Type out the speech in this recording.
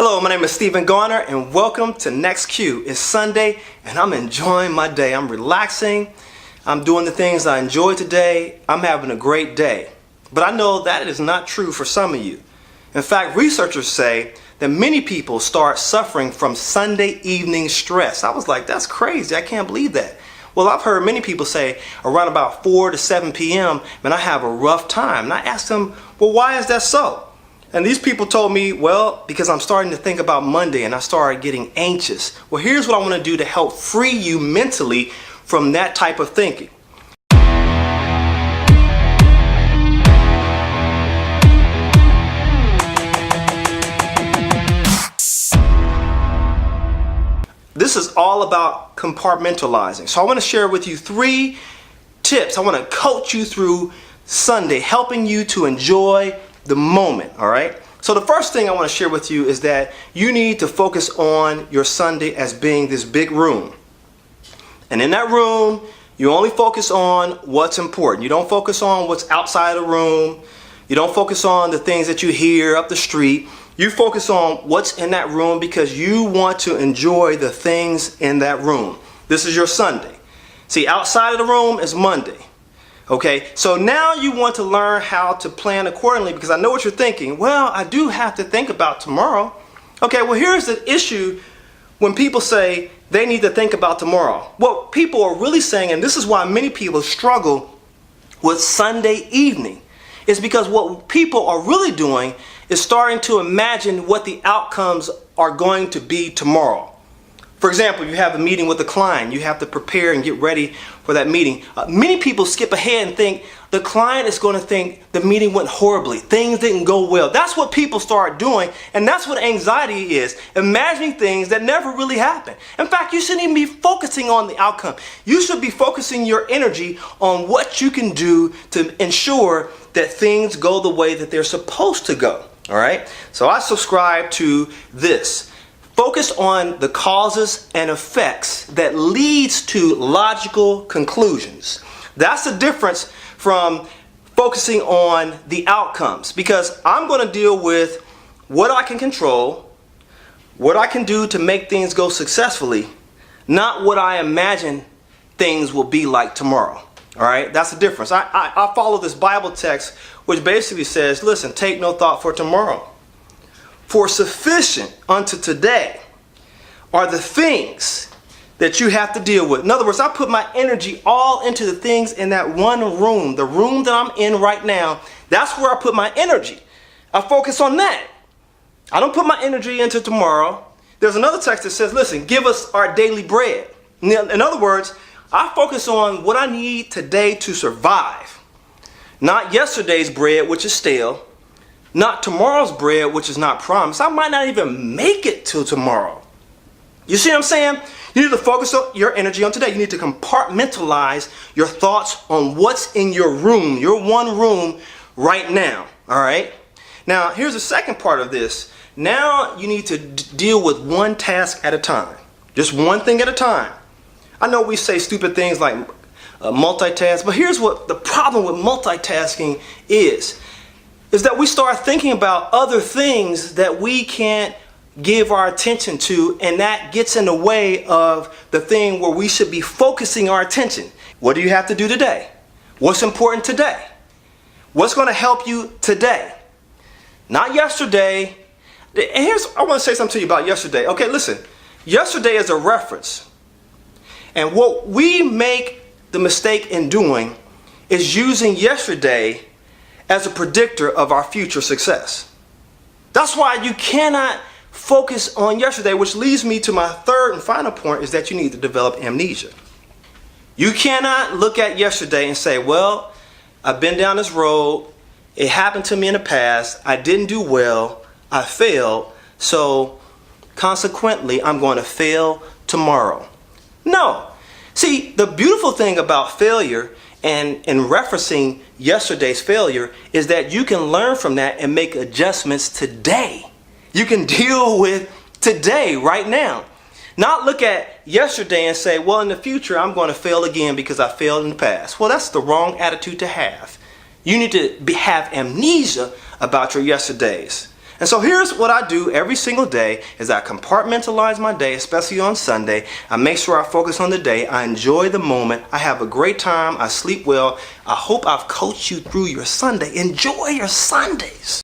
Hello, my name is Stephen Garner and welcome to NEXCUE. It's Sunday and I'm enjoying my day. I'm relaxing. I'm doing the things I enjoy today. I'm having a great day. But I know that is not true for some of you. In fact, researchers say that many people start suffering from Sunday evening stress. I was like, that's crazy. I can't believe that. Well, I've heard many people say around about 4 to 7 p.m., man, I have a rough time. And I asked them, well, why is that so? And these people told me, well, because I'm starting to think about Monday and I started getting anxious. Well, here's what I want to do to help free you mentally from that type of thinking. This is all about compartmentalizing. So I want to share with you 3 tips. I want to coach you through Sunday, helping you to enjoy the moment, all right? So the first thing I want to share with you is that you need to focus on your Sunday as being this big room. And in that room, you only focus on what's important. You don't focus on what's outside the room. You don't focus on the things that you hear up the street. You focus on what's in that room because you want to enjoy the things in that room. This is your Sunday. See, outside of the room is Monday. Okay, so now you want to learn how to plan accordingly because I know what you're thinking. Well, I do have to think about tomorrow. Okay, well, here's the issue when people say they need to think about tomorrow. What people are really saying, and this is why many people struggle with Sunday evening, is because what people are really doing is starting to imagine what the outcomes are going to be tomorrow. For example, you have a meeting with a client. You have to prepare and get ready for that meeting. Many people skip ahead and think the client is going to think the meeting went horribly. Things didn't go well. That's what people start doing, and that's what anxiety is. Imagining things that never really happen. In fact, you shouldn't even be focusing on the outcome. You should be focusing your energy on what you can do to ensure that things go the way that they're supposed to go. All right? So I subscribe to this. Focus on the causes and effects that leads to logical conclusions. That's the difference from focusing on the outcomes, because I'm going to deal with what I can control, what I can do to make things go successfully, not what I imagine things will be like tomorrow. All right, that's the difference. I follow this Bible text which basically says, listen, take no thought for tomorrow. For sufficient unto today are the things that you have to deal with. In other words, I put my energy all into the things in that one room, the room that I'm in right now. That's where I put my energy. I focus on that. I don't put my energy into tomorrow. There's another text that says, listen, give us our daily bread. In other words, I focus on what I need today to survive. Not yesterday's bread, which is stale. Not tomorrow's bread, which is not promised. I might not even make it till tomorrow. You see what I'm saying? You need to focus your energy on today. You need to compartmentalize your thoughts on what's in your room, your one room right now. All right? Now, here's the second part of this. Now you need to deal with one task at a time. Just one thing at a time. I know we say stupid things like multitask, but here's what the problem with multitasking is that we start thinking about other things that we can't give our attention to, and that gets in the way of the thing where we should be focusing our attention. What do you have to do today? What's important today? What's going to help you today? Not yesterday. And I want to say something to you about yesterday. Okay, listen. Yesterday is a reference. And what we make the mistake in doing is using yesterday as a predictor of our future success. That's why you cannot focus on yesterday, which leads me to my third and final point, is that you need to develop amnesia. You cannot look at yesterday and say, well, I've been down this road. It happened to me in the past. I didn't do well. I failed. So consequently, I'm going to fail tomorrow. No. See, the beautiful thing about failure and in referencing yesterday's failure is that you can learn from that and make adjustments today. You can deal with today, right now. Not look at yesterday and say, well, in the future, I'm going to fail again because I failed in the past. Well, that's the wrong attitude to have. You need to have amnesia about your yesterdays. And so here's what I do every single day is I compartmentalize my day, especially on Sunday. I make sure I focus on the day. I enjoy the moment. I have a great time. I sleep well. I hope I've coached you through your Sunday. Enjoy your Sundays.